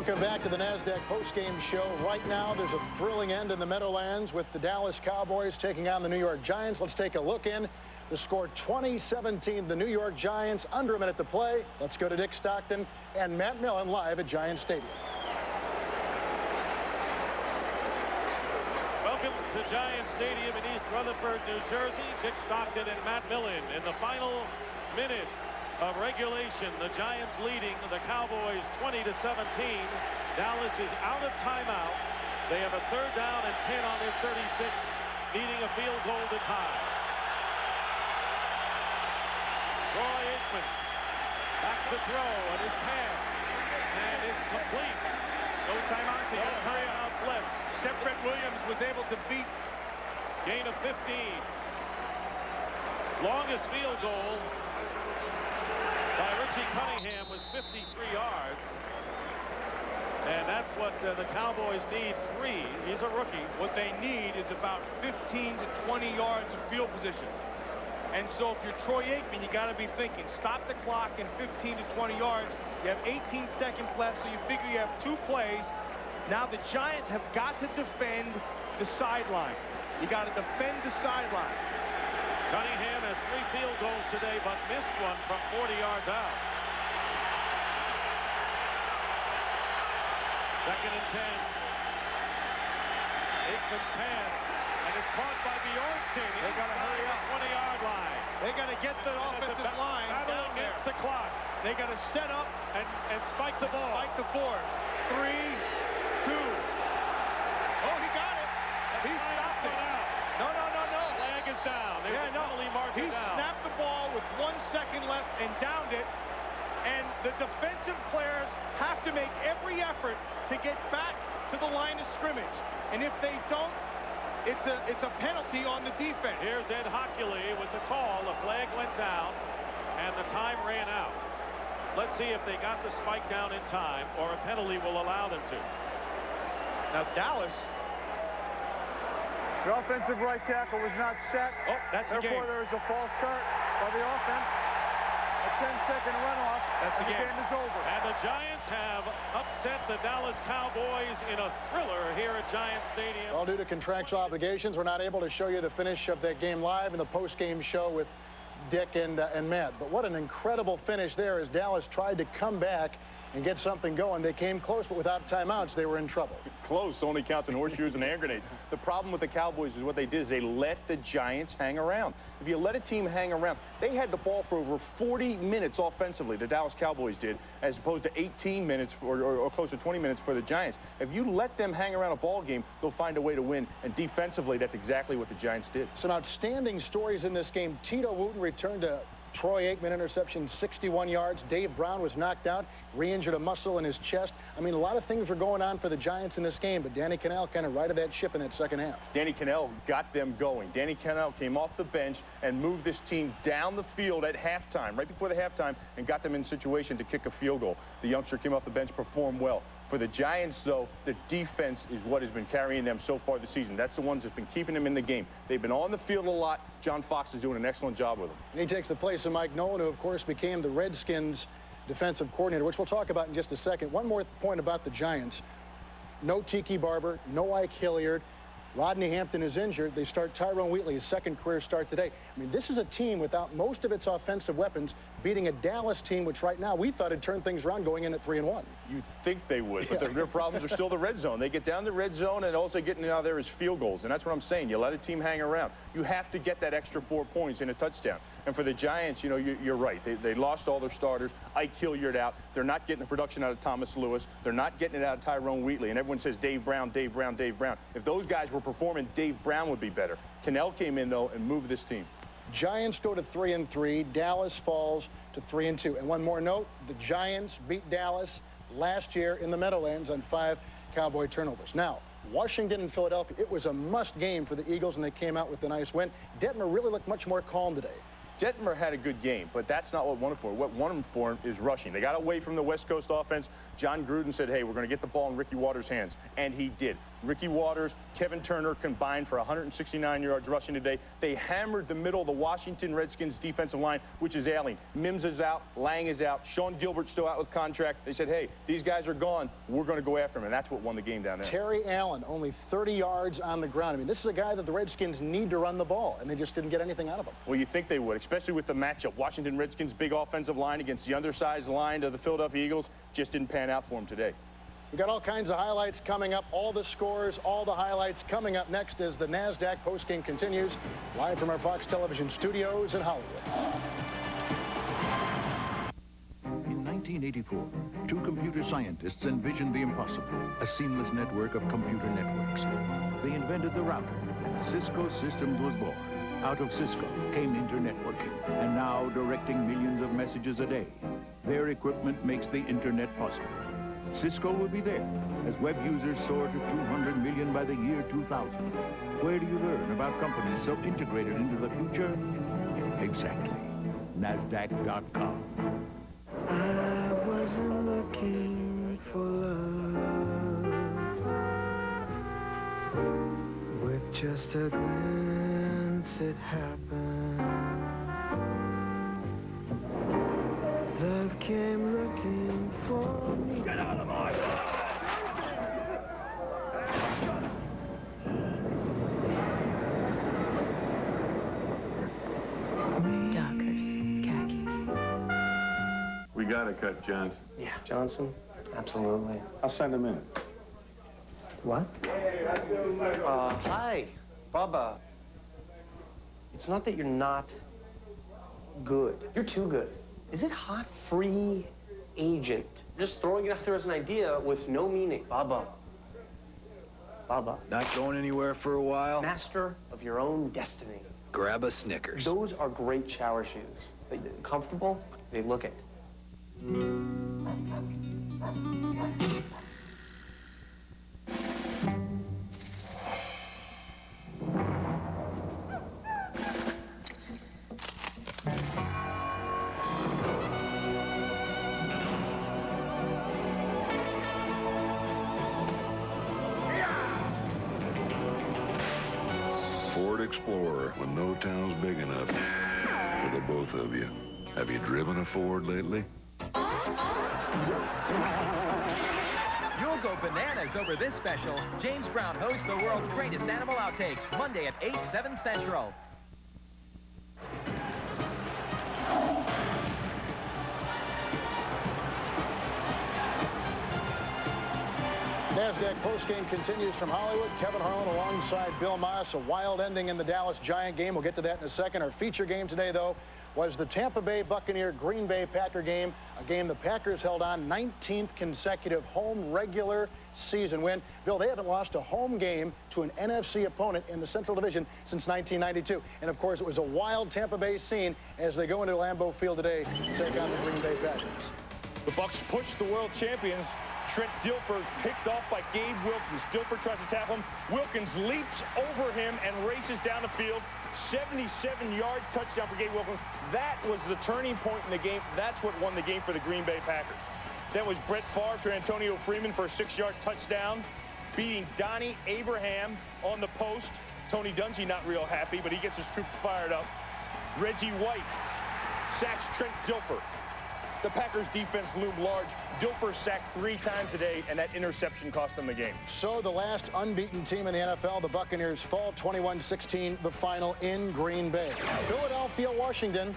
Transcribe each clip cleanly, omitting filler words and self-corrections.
Welcome back to the NASDAQ postgame show. Right now, there's a thrilling end in the Meadowlands with the Dallas Cowboys taking on the New York Giants. Let's take a look in. The score 20-17, the New York Giants, under a minute to play. Let's go to Dick Stockton and Matt Millen live at Giants Stadium. Welcome to Giants Stadium in East Rutherford, New Jersey. Dick Stockton and Matt Millen in the final minute of regulation. The Giants leading the Cowboys 20-17. Dallas is out of timeouts. They have a third down and 10 on their 36, needing a field goal to tie. Troy Aikman back to throw and his pass, and it's complete. No timeouts. He got timeouts left. Stepford Williams was able to beat. Gain of 15. Longest field goal by Richie Cunningham was 53 yards. And that's what the Cowboys need, 3. He's a rookie. What they need is about 15 to 20 yards of field position. And so if you're Troy Aikman, you got to be thinking, stop the clock in 15 to 20 yards. You have 18 seconds left, so you figure you have 2 plays. Now the Giants have got to defend the sideline. You got to defend the sideline. Cunningham has 3 field goals today, but missed one from 40 yards out. Second and 10. Aikman's pass, and it's caught by Bjornsson. They got to hurry up. 20-yard line. They got to get the offensive line down there. Against the clock. They got to set up and spike the ball. Spike the board. 3, 2. Oh, he got it. He stopped it. No. Flag is down. He snapped the ball with 1 second left and downed it. And the defensive players have to make every effort to get back to the line of scrimmage. And if they don't, it's a penalty on the defense. Here's Ed Hockley with the call. The flag went down, and the time ran out. Let's see if they got the spike down in time, or a penalty will allow them to. Now Dallas, the offensive right tackle was not set. Oh, that's the game. Therefore, there is a false start by the offense. A 10-second runoff. That's and the game is over. And the Giants have upset the Dallas Cowboys in a thriller here at Giants Stadium. All due to contractual obligations, we're not able to show you the finish of that game live in the post-game show with Dick and Matt. But what an incredible finish there as Dallas tried to come back and get something going. They came close, but without timeouts, they were in trouble. Close only counts in horseshoes and hand grenades. The problem with the Cowboys is what they did is they let the Giants hang around. If you let a team hang around, they had the ball for over 40 minutes offensively, the Dallas Cowboys did, as opposed to 18 minutes or close to 20 minutes for the Giants. If you let them hang around a ball game, they'll find a way to win. And defensively, that's exactly what the Giants did. Some outstanding stories in this game. Tito Wooten returned to Troy Aikman interception, 61 yards. Dave Brown was knocked out, re-injured a muscle in his chest. I mean, a lot of things were going on for the Giants in this game, but Danny Cannell kind of righted that ship in that second half. Danny Cannell got them going. Danny Cannell came off the bench and moved this team down the field at halftime, right before the halftime, and got them in situation to kick a field goal. The youngster came off the bench, performed well. For the Giants, though, the defense is what has been carrying them so far this season. That's the ones that's been keeping them in the game. They've been on the field a lot. John Fox is doing an excellent job with them. And he takes the place of Mike Nolan, who, of course, became the Redskins' defensive coordinator, which we'll talk about in just a second. One more point about the Giants. No Tiki Barber, no Ike Hilliard. Rodney Hampton is injured. They start Tyrone Wheatley, his second career start today. I mean, this is a team without most of its offensive weapons, beating a Dallas team, which right now we thought had turned things around going in at 3-1. You'd think they would, but their problems are still the red zone. They get down the red zone, and also getting out there is field goals, and that's what I'm saying. You let a team hang around. You have to get that extra 4 points in a touchdown. And for the Giants, you know, you're right. They lost all their starters. Ike Hilliard out. They're not getting the production out of Thomas Lewis. They're not getting it out of Tyrone Wheatley. And everyone says Dave Brown, Dave Brown, Dave Brown. If those guys were performing, Dave Brown would be better. Cannell came in, though, and moved this team. Giants go to 3-3. Dallas falls to 3-2. And one more note, the Giants beat Dallas last year in the Meadowlands on 5 Cowboy turnovers. Now, Washington and Philadelphia, it was a must game for the Eagles, and they came out with a nice win. Detmer really looked much more calm today. Detmer had a good game, but that's not what won him for. What won him for is rushing. They got away from the West Coast offense. John Gruden said, hey, we're going to get the ball in Ricky Waters' hands, and he did. Ricky Waters, Kevin Turner combined for 169 yards rushing today. They hammered the middle of the Washington Redskins defensive line, which is ailing. Mims is out, Lang is out, Sean Gilbert's still out with contract. They said, hey, these guys are gone. We're going to go after them, and that's what won the game down there. Terry Allen, only 30 yards on the ground. I mean, this is a guy that the Redskins need to run the ball, and they just didn't get anything out of him. Well, you think they would, especially with the matchup. Washington Redskins' big offensive line against the undersized line of the Philadelphia Eagles just didn't pan out for them today. We've got all kinds of highlights coming up, all the scores, all the highlights coming up next as the NASDAQ postgame continues, live from our Fox Television studios in Hollywood. In 1984, two computer scientists envisioned the impossible, a seamless network of computer networks. They invented the router. Cisco Systems was born. Out of Cisco came internetworking, and now directing millions of messages a day. Their equipment makes the internet possible. Cisco will be there as web users soar to 200 million by the year 2000. Where do you learn about companies so integrated into the future? Exactly. NASDAQ.com. I wasn't looking for love. With just a glance it happened. Love came looking for me. Get out of my way! Dockers, khakis. We gotta cut Johnson. Yeah, Johnson? Absolutely. I'll send him in. What? Hi, Bubba. It's not that you're not good. You're too good. Is it hot? Free agent. Just throwing it out there as an idea with no meaning. Bubba. Bubba. Not going anywhere for a while? Master of your own destiny. Grab a Snickers. Those are great shower shoes. They're comfortable. They look it. Ford Explorer when no town's big enough for the both of you. Have you driven a Ford lately? You'll go bananas over this special. James Brown hosts the world's greatest animal outtakes, Monday at 8, 7 Central. NASDAQ postgame continues from Hollywood. Kevin Harlan alongside Bill Maas. A wild ending in the Dallas Giant game. We'll get to that in a second. Our feature game today, though, was the Tampa Bay Buccaneer Green Bay Packer game, a game the Packers held on 19th consecutive home regular season win. Bill, they haven't lost a home game to an NFC opponent in the Central Division since 1992. And, of course, it was a wild Tampa Bay scene as they go into Lambeau Field today to take on the Green Bay Packers. The Bucs pushed the world champions. Trent Dilfer picked off by Gabe Wilkins. Dilfer tries to tackle him. Wilkins leaps over him and races down the field. 77-yard touchdown for Gabe Wilkins. That was the turning point in the game. That's what won the game for the Green Bay Packers. Then was Brett Favre to Antonio Freeman for a 6-yard touchdown, beating Donnie Abraham on the post. Tony Dungy not real happy, but he gets his troops fired up. Reggie White sacks Trent Dilfer. The Packers defense loomed large. Dilfer sacked 3 times today, and that interception cost them the game. So the last unbeaten team in the NFL, the Buccaneers, fall 21-16, the final in Green Bay. Philadelphia, Washington.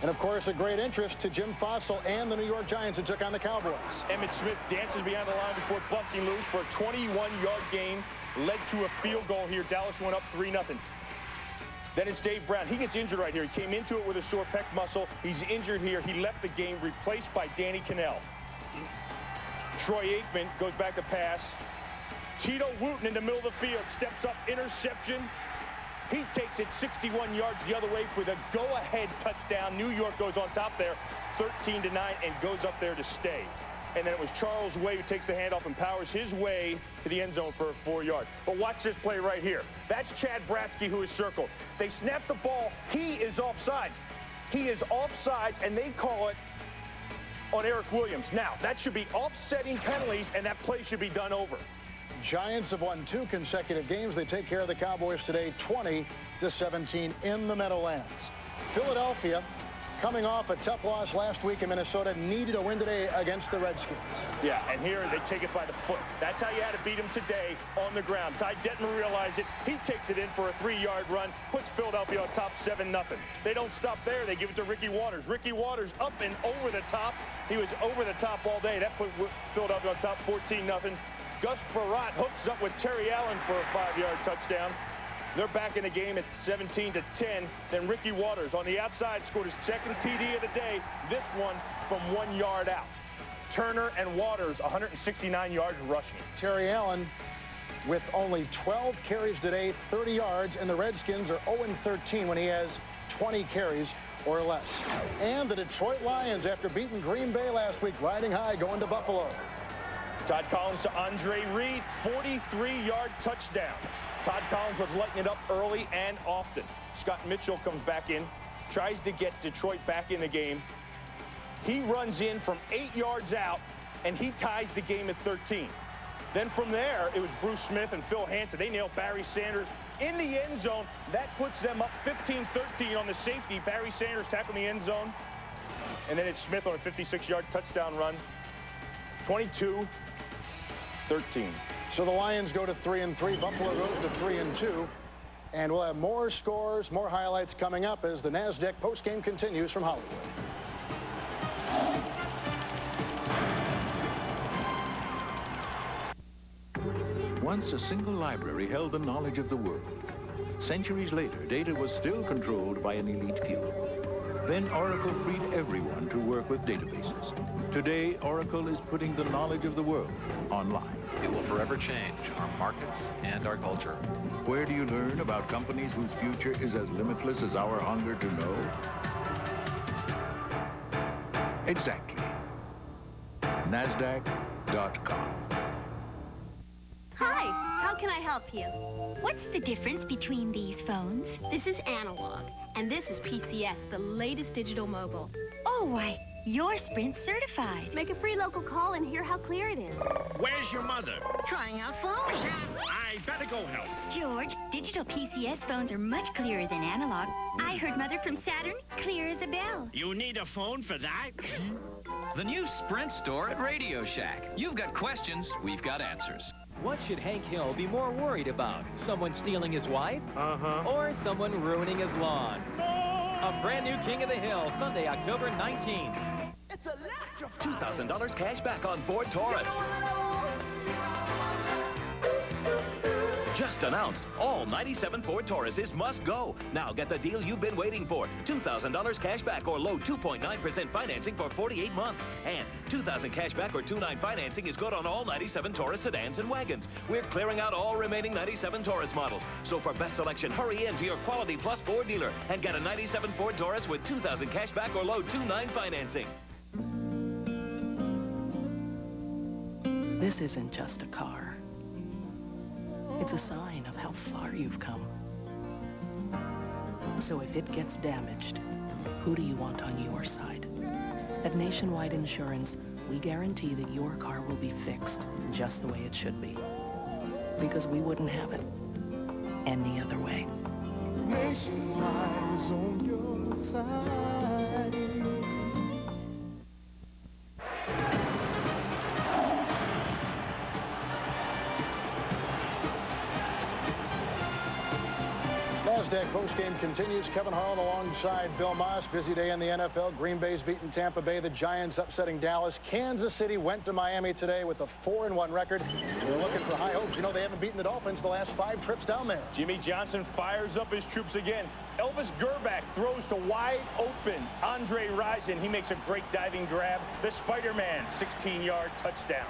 And, of course, a great interest to Jim Fossil and the New York Giants who took on the Cowboys. Emmitt Smith dances behind the line before busting loose for a 21-yard gain. Led to a field goal here. Dallas went up 3-0. Then it's Dave Brown. He gets injured right here. He came into it with a sore pec muscle. He's injured here. He left the game, replaced by Danny Cannell. Troy Aikman goes back to pass. Tito Wooten in the middle of the field. Steps up, interception. He takes it 61 yards the other way for the go-ahead touchdown. New York goes on top there, 13-9, and goes up there to stay. And then it was Charles Way who takes the handoff and powers his way to the end zone for a 4-yard. But watch this play right here. That's Chad Bratsky who is circled. They snap the ball. He is offsides. He is offsides, and they call it on Eric Williams. Now, that should be offsetting penalties, and that play should be done over. Giants have won 2 consecutive games. They take care of the Cowboys today, 20-17 in the Meadowlands. Philadelphia, coming off a tough loss last week in Minnesota, needed a win today against the Redskins. Yeah, and here they take it by the foot. That's how you had to beat him today on the ground. Ty Detmer realized it. He takes it in for a 3-yard run, puts Philadelphia on top 7-0. They don't stop there. They give it to Ricky Waters. Ricky Waters up and over the top. He was over the top all day. That put Philadelphia on top 14-0. Gus Frerotte hooks up with Terry Allen for a 5-yard touchdown. They're back in the game at 17-10. Then Ricky Waters on the outside scored his 2nd TD of the day. This one from 1 yard out. Turner and Waters, 169 yards rushing. Terry Allen with only 12 carries today, 30 yards, and the Redskins are 0-13 when he has 20 carries or less. And the Detroit Lions, after beating Green Bay last week, riding high, going to Buffalo. Todd Collins to Andre Reed, 43-yard touchdown. Todd Collins was lighting it up early and often. Scott Mitchell comes back in, tries to get Detroit back in the game. He runs in from 8 yards out, and he ties the game at 13. Then from there, it was Bruce Smith and Phil Hansen. They nailed Barry Sanders in the end zone. That puts them up 15-13 on the safety. Barry Sanders tackling the end zone. And then it's Smith on a 56-yard touchdown run. 22-13. So the Lions go to 3-3. Buffalo goes to 3-2. And we'll have more scores, more highlights coming up as the NASDAQ postgame continues from Hollywood. Once a single library held the knowledge of the world. Centuries later, data was still controlled by an elite few. Then Oracle freed everyone to work with databases. Today, Oracle is putting the knowledge of the world online. It will forever change our markets and our culture. Where do you learn about companies whose future is as limitless as our hunger to know? Exactly. NASDAQ.com. Hi, how can I help you? What's the difference between these phones? This is analog, and this is PCS, the latest digital mobile. Oh, why, you're Sprint certified. Make a free local call and hear how clear it is. Where's your mother? Trying out phones. I better go help. George, digital PCS phones are much clearer than analog. I heard Mother from Saturn, clear as a bell. You need a phone for that? The new Sprint store at Radio Shack. You've got questions, we've got answers. What should Hank Hill be more worried about? Someone stealing his wife? Or someone ruining his lawn? A brand new King of the Hill, Sunday, October 19th. It's $2,000 cash back on Ford Taurus. Just announced, all 97 Ford Tauruses must go. Now get the deal you've been waiting for. $2,000 cash back or low 2.9% financing for 48 months. And $2,000 cash back or 2.9 financing is good on all 97 Taurus sedans and wagons. We're clearing out all remaining 97 Taurus models. So for best selection, hurry in to your Quality Plus Ford dealer and get a 97 Ford Taurus with $2,000 cash back or low 2.9 financing. This isn't just a car. It's a sign of how far you've come. So if it gets damaged, who do you want on your side? At Nationwide Insurance, we guarantee that your car will be fixed just the way it should be. Because we wouldn't have it any other way. Nationwide is on your side. NASDAQ postgame continues. Kevin Harlan alongside Bill Maas. Busy day in the NFL. Green Bay's beating Tampa Bay. The Giants upsetting Dallas. Kansas City went to Miami today with a 4-1 record. They're looking for high hopes. You know, they haven't beaten the Dolphins the last 5 trips down there. Jimmy Johnson fires up his troops again. Elvis Gerback throws to wide open Andre Rison. He makes a great diving grab. The Spider-Man, 16-yard touchdown.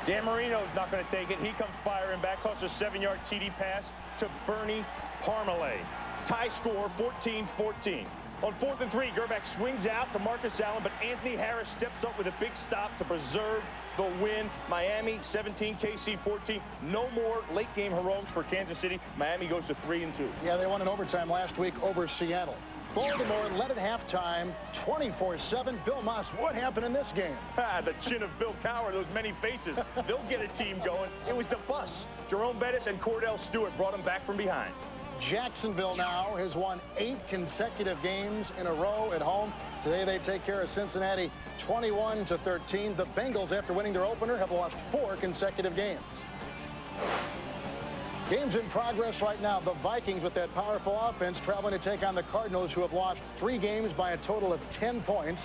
Dan Marino's not going to take it. He comes firing back. Toss a 7-yard TD pass to Bernie Parmalee. Tie score 14-14. On 4th and 3, Gerback swings out to Marcus Allen, but Anthony Harris steps up with a big stop to preserve the win. Miami 17, KC 14. No more late game heroics for Kansas City. Miami goes to 3-2. Yeah, they won in overtime last week over Seattle. Baltimore led at halftime, 24-7. Bill Maas, what happened in this game? The chin of Bill Cowher, those many faces. They'll get a team going. It was the bus. Jerome Bettis and Cordell Stewart brought them back from behind. Jacksonville now has won 8 consecutive games in a row at home. Today they take care of Cincinnati 21-13. The Bengals, after winning their opener, have lost 4 consecutive games. Games in progress right now. The Vikings, with that powerful offense, traveling to take on the Cardinals, who have lost 3 games by a total of 10 points.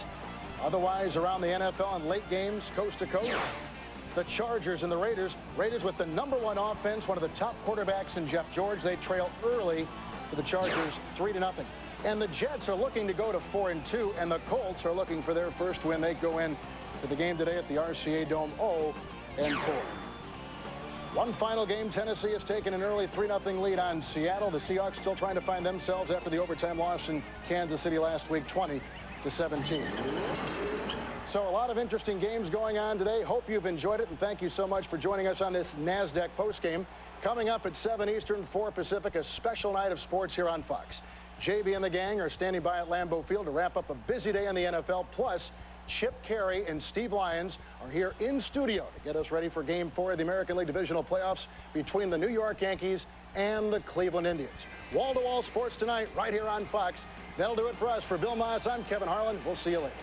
Otherwise, around the NFL in late games, coast to coast, the Chargers and the Raiders. Raiders with the #1 offense, one of the top quarterbacks in Jeff George. They trail early to the Chargers 3-0. And the Jets are looking to go to 4-2, and the Colts are looking for their first win. They go in to the game today at the RCA Dome 0-4. One final game, Tennessee has taken an early 3-0 lead on Seattle. The Seahawks still trying to find themselves after the overtime loss in Kansas City last week, 20-17. So a lot of interesting games going on today. Hope you've enjoyed it, and thank you so much for joining us on this NASDAQ postgame. Coming up at 7 Eastern, 4 Pacific, a special night of sports here on Fox. JB and the gang are standing by at Lambeau Field to wrap up a busy day in the NFL. Plus, Chip Carey and Steve Lyons are here in studio to get us ready for Game 4 of the American League Divisional Playoffs between the New York Yankees and the Cleveland Indians. Wall-to-wall sports tonight right here on Fox. That'll do it for us. For Bill Maas, I'm Kevin Harlan. We'll see you later.